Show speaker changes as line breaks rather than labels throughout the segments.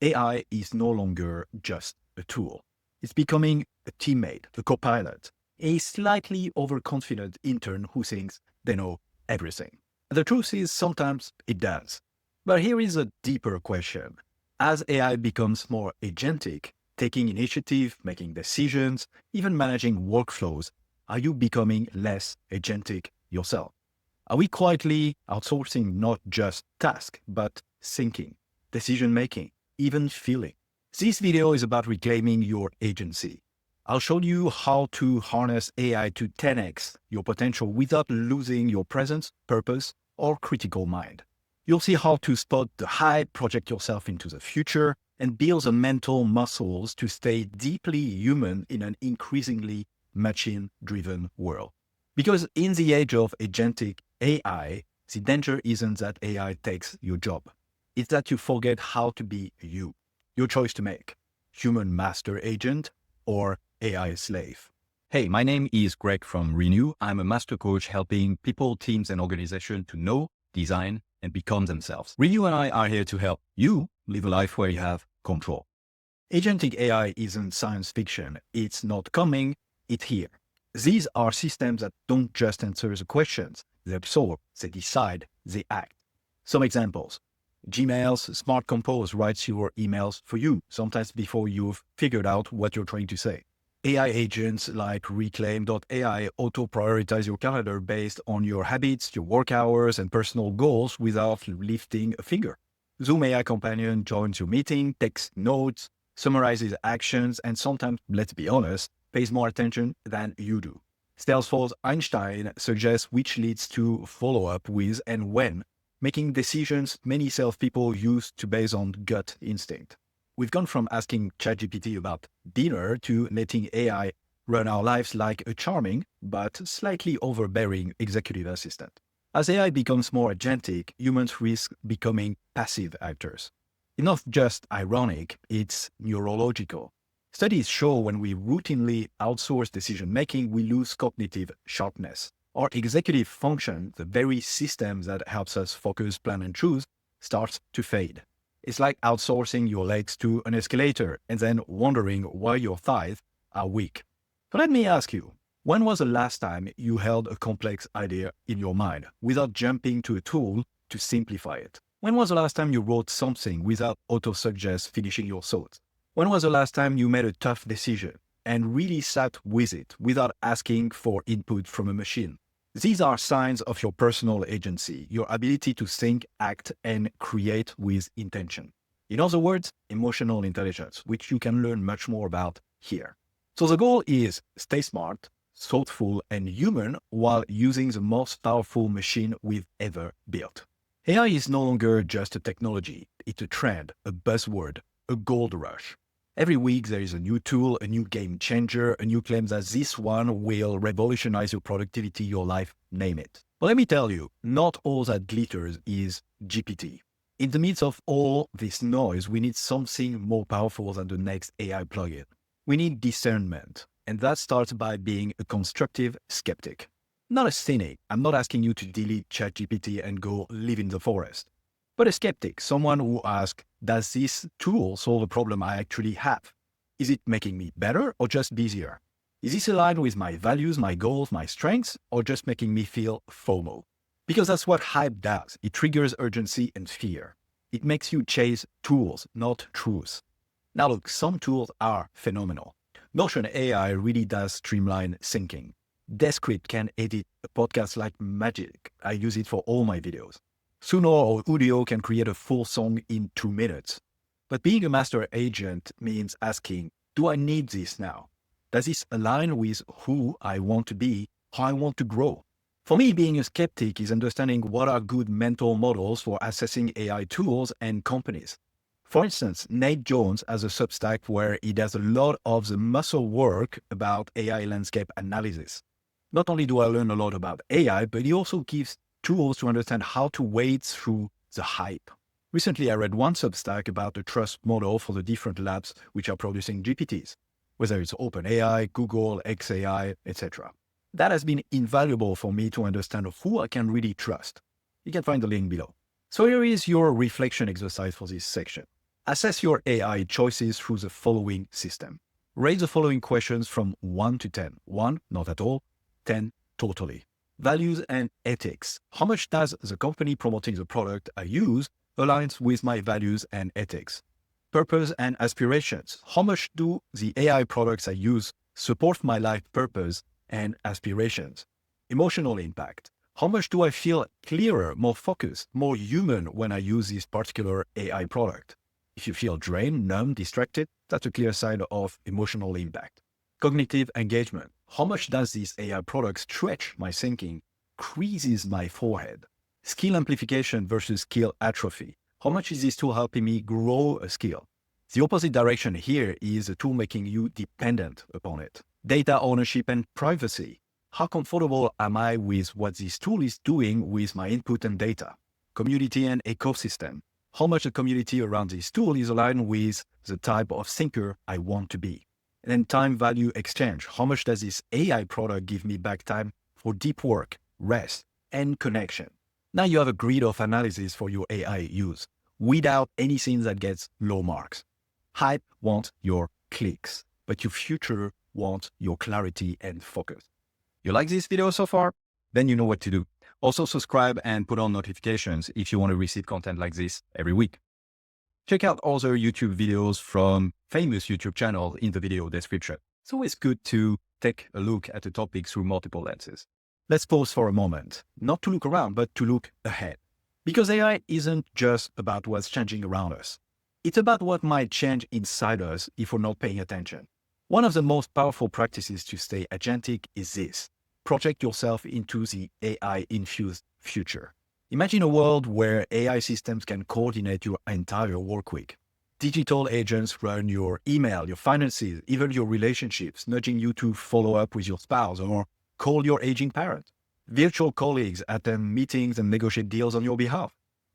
AI is no longer just a tool. It's becoming a teammate, a co-pilot, a slightly overconfident intern who thinks they know everything. The truth is sometimes it does. But here is a deeper question. As AI becomes more agentic, taking initiative, making decisions, even managing workflows, are you becoming less agentic yourself? Are we quietly outsourcing not just tasks, but thinking, decision-making, even feeling? This video is about reclaiming your agency. I'll show you how to harness AI to 10x your potential without losing your presence, purpose, or critical mind. You'll see how to spot the hype, project yourself into the future, and build the mental muscles to stay deeply human in an increasingly machine-driven world. Because in the age of agentic AI, the danger isn't that AI takes your job. It's that you forget how to be you. Your choice to make: human master agent or AI slave. Hey, my name is Greg from Renew. I'm a master coach helping people, teams, and organizations to know, design, and become themselves. Renew and I are here to help you live a life where you have control. Agentic AI isn't science fiction. It's not coming, it's here. These are systems that don't just answer the questions. They absorb, they decide, they act. Some examples. Gmail's Smart Compose writes your emails for you, sometimes before you've figured out what you're trying to say. AI agents like Reclaim.ai auto-prioritize your calendar based on your habits, your work hours, and personal goals without lifting a finger. Zoom AI Companion joins your meeting, takes notes, summarizes actions, and sometimes, let's be honest, pays more attention than you do. Salesforce Einstein suggests which leads to follow up with and when, making decisions many salespeople used to base on gut instinct. We've gone from asking ChatGPT about dinner to letting AI run our lives like a charming but slightly overbearing executive assistant. As AI becomes more agentic, humans risk becoming passive actors. It's not just ironic, it's neurological. Studies show when we routinely outsource decision-making, we lose cognitive sharpness. Our executive function, the very system that helps us focus, plan, and choose, starts to fade. It's like outsourcing your legs to an escalator and then wondering why your thighs are weak. So let me ask you, when was the last time you held a complex idea in your mind without jumping to a tool to simplify it? When was the last time you wrote something without auto-suggest finishing your thoughts? When was the last time you made a tough decision and really sat with it without asking for input from a machine? These are signs of your personal agency, your ability to think, act, and create with intention. In other words, emotional intelligence, which you can learn much more about here. So the goal is stay smart, thoughtful, and human while using the most powerful machine we've ever built. AI is no longer just a technology. It's a trend, a buzzword, a gold rush. Every week, there is a new tool, a new game changer, a new claim that this one will revolutionize your productivity, your life, name it. But let me tell you, not all that glitters is GPT. In the midst of all this noise, we need something more powerful than the next AI plugin. We need discernment, and that starts by being a constructive skeptic. Not a cynic. I'm not asking you to delete ChatGPT and go live in the forest. But a skeptic, someone who asks, does this tool solve a problem I actually have? Is it making me better or just busier? Is this aligned with my values, my goals, my strengths, or just making me feel FOMO? Because that's what hype does. It triggers urgency and fear. It makes you chase tools, not truth. Now look, some tools are phenomenal. Notion AI really does streamline thinking. Descript can edit a podcast like magic. I use it for all my videos. Suno or Udio can create a full song in 2 minutes. But being a master agent means asking, do I need this now? Does this align with who I want to be, how I want to grow? For me, being a skeptic is understanding what are good mental models for assessing AI tools and companies. For instance, Nate Jones has a Substack where he does a lot of the muscle work about AI landscape analysis. Not only do I learn a lot about AI, but he also gives tools to understand how to wade through the hype. Recently, I read one Substack about the trust model for the different labs which are producing GPTs, whether it's OpenAI, Google, XAI, etc. That has been invaluable for me to understand who I can really trust. You can find the link below. So here is your reflection exercise for this section. Assess your AI choices through the following system. Rate the following questions from 1 to 10. 1, not at all. 10, totally. Values and ethics. How much does the company promoting the product I use aligns with my values and ethics? Purpose and aspirations. How much do the AI products I use support my life purpose and aspirations? Emotional impact. How much do I feel clearer, more focused, more human when I use this particular AI product? If you feel drained, numb, distracted, that's a clear sign of emotional impact. Cognitive engagement. How much does this AI product stretch my thinking, creases my forehead? Skill amplification versus skill atrophy. How much is this tool helping me grow a skill? The opposite direction here is a tool making you dependent upon it. Data ownership and privacy. How comfortable am I with what this tool is doing with my input and data? Community and ecosystem. How much the community around this tool is aligned with the type of thinker I want to be. And then time value exchange. How much does this AI product give me back time for deep work, rest, and connection? Now you have a grid of analysis for your AI use without anything that gets low marks. Hype wants your clicks, but your future wants your clarity and focus. You like this video so far? Then you know what to do. Also subscribe and put on notifications if you want to receive content like this every week. Check out other YouTube videos from famous YouTube channels in the video description. It's always good to take a look at a topic through multiple lenses. Let's pause for a moment, not to look around, but to look ahead. Because AI isn't just about what's changing around us. It's about what might change inside us if we're not paying attention. One of the most powerful practices to stay agentic is this. Project yourself into the AI-infused future. Imagine a world where AI systems can coordinate your entire work week. Digital agents run your email, your finances, even your relationships, nudging you to follow up with your spouse or call your aging parent. Virtual colleagues attend meetings and negotiate deals on your behalf.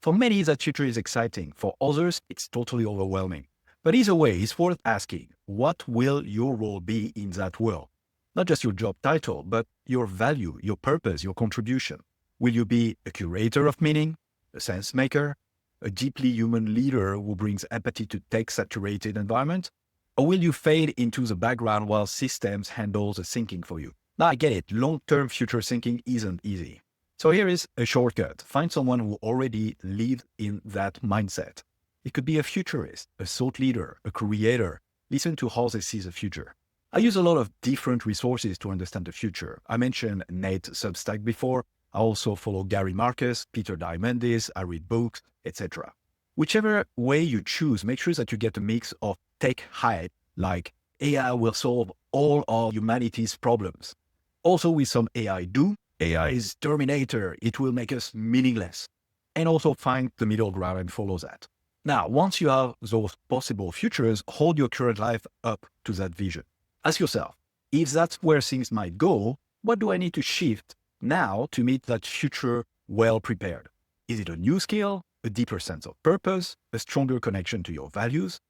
For many, that future is exciting. For others, it's totally overwhelming. But either way, it's worth asking, what will your role be in that world? Not just your job title, but your value, your purpose, your contribution. Will you be a curator of meaning, a sense maker, a deeply human leader who brings empathy to tech-saturated environment? Or will you fade into the background while systems handle the thinking for you? Now, I get it. Long-term future thinking isn't easy. So here is a shortcut. Find someone who already lived in that mindset. It could be a futurist, a thought leader, a creator. Listen to how they see the future. I use a lot of different resources to understand the future. I mentioned Nate Substack before. I also follow Gary Marcus, Peter Diamandis. I read books, etc. Whichever way you choose, make sure that you get a mix of tech hype, like AI will solve all of humanity's problems. Also with some AI doom. AI is Terminator. It will make us meaningless. And also find the middle ground and follow that. Now, once you have those possible futures, hold your current life up to that vision. Ask yourself, if that's where things might go, what do I need to shift now to meet that future well prepared? Is it a new skill, a deeper sense of purpose, a stronger connection to your values?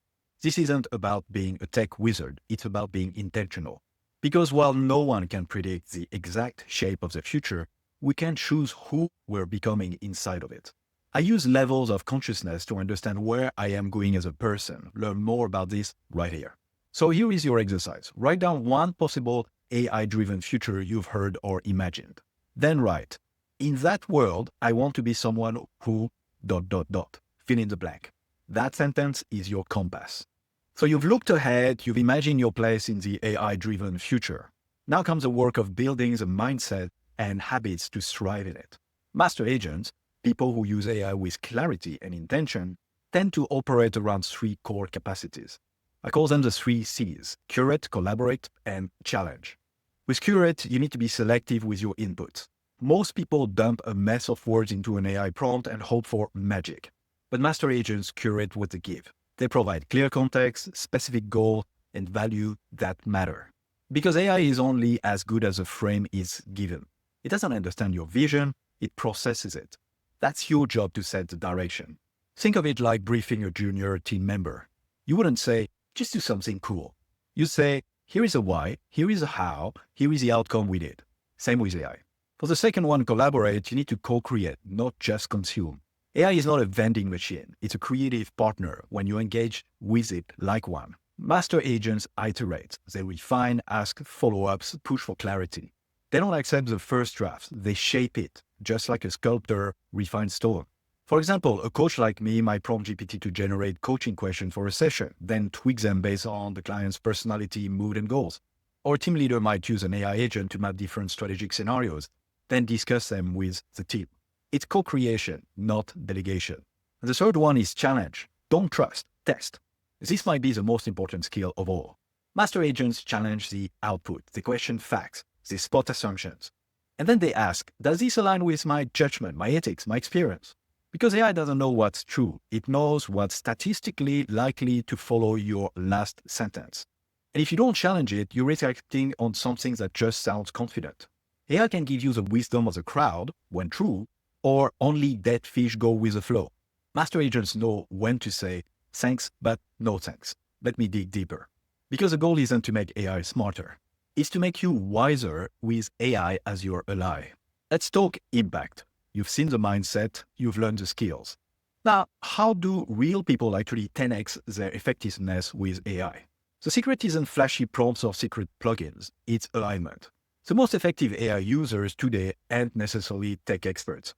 This isn't about being a tech wizard. It's about being intentional. Because while no one can predict the exact shape of the future, we can choose who we're becoming inside of it. I use levels of consciousness to understand where I am going as a person. Learn more about this right here. So here is your exercise. Write down one possible AI-driven future you've heard or imagined. Then write, in that world, I want to be someone who ... Fill in the blank. That sentence is your compass. So you've looked ahead, you've imagined your place in the AI-driven future. Now comes the work of building the mindset and habits to thrive in it. Master agents, people who use AI with clarity and intention, tend to operate around 3 core capacities. I call them the 3 C's: curate, collaborate, and challenge. With curate, you need to be selective with your input. Most people dump a mess of words into an AI prompt and hope for magic. But master agents curate what they give. They provide clear context, specific goal, and value that matter. Because AI is only as good as a frame is given. It doesn't understand your vision, it processes it. That's your job to set the direction. Think of it like briefing a junior team member. You wouldn't say, just do something cool. You say, here is a why, here is a how, here is the outcome we did. Same with AI. For the second one, collaborate, you need to co-create, not just consume. AI is not a vending machine. It's a creative partner when you engage with it like one. Master agents iterate. They refine, ask follow-ups, push for clarity. They don't accept the first draft. They shape it, just like a sculptor refines stone. For example, a coach like me might prompt GPT to generate coaching questions for a session, then tweak them based on the client's personality, mood, and goals. Or a team leader might use an AI agent to map different strategic scenarios, then discuss them with the team. It's co-creation, not delegation. And the third one is challenge. Don't trust, test. This might be the most important skill of all. Master agents challenge the output. They question facts. They spot assumptions. And then they ask, does this align with my judgment, my ethics, my experience? Because AI doesn't know what's true. It knows what's statistically likely to follow your last sentence. And if you don't challenge it, you're reacting on something that just sounds confident. AI can give you the wisdom of the crowd, when true, or only dead fish go with the flow. Master agents know when to say, thanks, but no thanks. Let me dig deeper. Because the goal isn't to make AI smarter. It's to make you wiser with AI as your ally. Let's talk impact. You've seen the mindset, you've learned the skills. Now, how do real people actually 10x their effectiveness with AI? The secret isn't flashy prompts or secret plugins, it's alignment. The most effective AI users today aren't necessarily tech experts.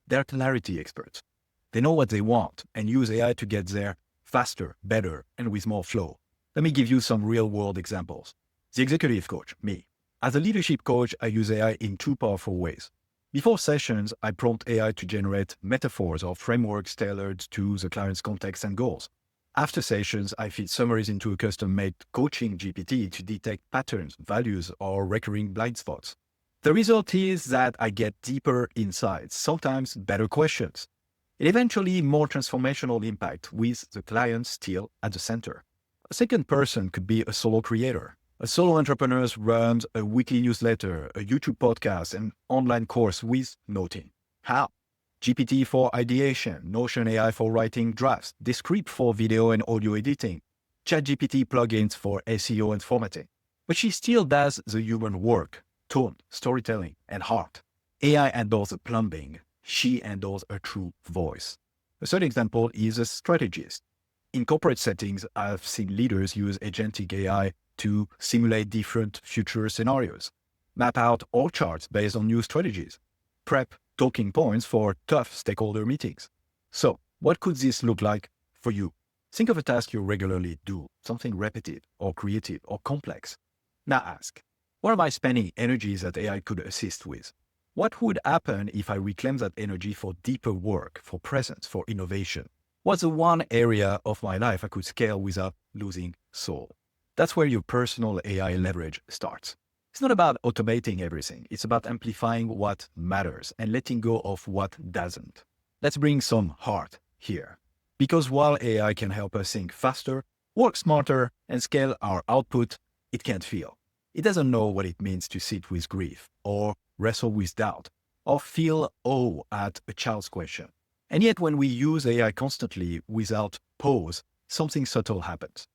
They're clarity experts. They know what they want and use AI to get there faster, better, and with more flow. Let me give you some real-world examples. The executive coach, me. As a leadership coach, I use AI in two powerful ways. Before sessions, I prompt AI to generate metaphors or frameworks tailored to the client's context and goals. After sessions, I feed summaries into a custom-made coaching GPT to detect patterns, values, or recurring blind spots. The result is that I get deeper insights, sometimes better questions, and eventually more transformational impact with the client still at the center. A second person could be a solo creator. A solo entrepreneur runs a weekly newsletter, a YouTube podcast, and online course with no team. How? GPT for ideation, Notion AI for writing drafts, Descript for video and audio editing, ChatGPT plugins for SEO and formatting. But she still does the human work. Tone, storytelling, and heart. AI handles the plumbing. She handles a true voice. A third example is a strategist. In corporate settings, I've seen leaders use Agentic AI to simulate different future scenarios, map out org charts based on new strategies, prep talking points for tough stakeholder meetings. So, what could this look like for you? Think of a task you regularly do, something repetitive or creative or complex. Now ask, what am I spending energies that AI could assist with? What would happen if I reclaim that energy for deeper work, for presence, for innovation? What's the one area of my life I could scale without losing soul? That's where your personal AI leverage starts. It's not about automating everything. It's about amplifying what matters and letting go of what doesn't. Let's bring some heart here. Because while AI can help us think faster, work smarter, and scale our output, it can't feel. It doesn't know what it means to sit with grief, or wrestle with doubt, or feel awe at a child's question. And yet when we use AI constantly without pause, something subtle happens.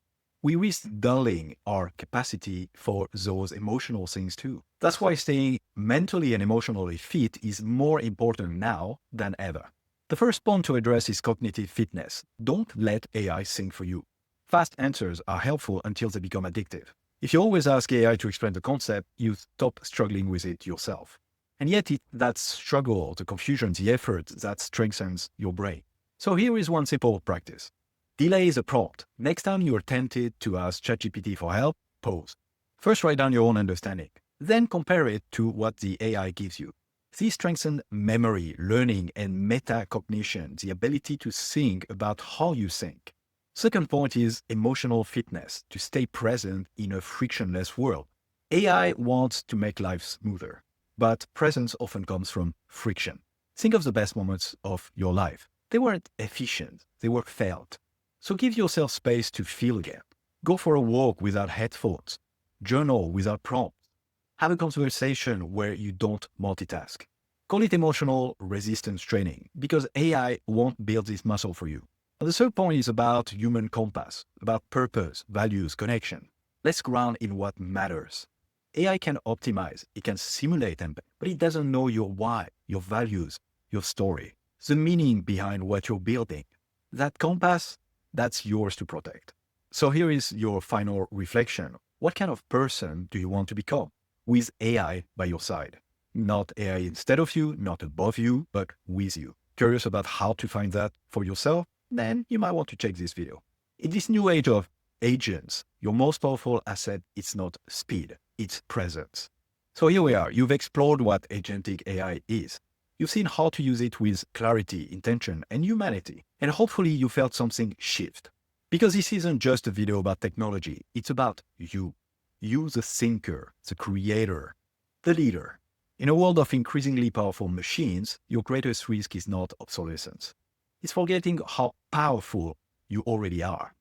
We risk dulling our capacity for those emotional things too. That's why staying mentally and emotionally fit is more important now than ever. The first point to address is cognitive fitness. Don't let AI think for you. Fast answers are helpful until they become addictive. If you always ask AI to explain the concept, you stop struggling with it yourself. And yet it's that struggle, the confusion, the effort that strengthens your brain. So here is one simple practice. Delay the prompt. Next time you are tempted to ask ChatGPT for help, pause. First write down your own understanding. Then compare it to what the AI gives you. These strengthen memory, learning, and metacognition, the ability to think about how you think. Second point is emotional fitness, to stay present in a frictionless world. AI wants to make life smoother, but presence often comes from friction. Think of the best moments of your life. They weren't efficient, they were felt. So give yourself space to feel again. Go for a walk without headphones. Journal without prompts. Have a conversation where you don't multitask. Call it emotional resistance training, because AI won't build this muscle for you. And the third point is about human compass, about purpose, values, connection. Let's ground in what matters. AI can optimize, it can simulate empathy, but it doesn't know your why, your values, your story. the meaning behind what you're building. That compass, that's yours to protect. So here is your final reflection. What kind of person do you want to become with AI by your side? Not AI instead of you, not above you, but with you. Curious about how to find that for yourself? Then you might want to check this video. In this new age of agents, your most powerful asset is not speed, it's presence. So here we are. You've explored what agentic AI is. You've seen how to use it with clarity, intention, and humanity. And hopefully you felt something shift. Because this isn't just a video about technology, it's about you. You, the thinker, the creator, the leader. In a world of increasingly powerful machines, your greatest risk is not obsolescence. It's forgetting how powerful you already are.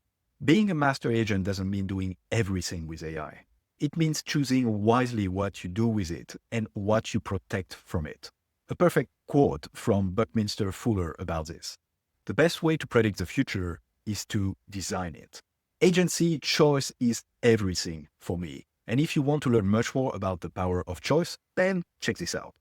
Being a master agent doesn't mean doing everything with AI. It means choosing wisely what you do with it and what you protect from it. A perfect quote from Buckminster Fuller about this. The best way to predict the future is to design it. Agency choice is everything for me. And if you want to learn much more about the power of choice, then check this out.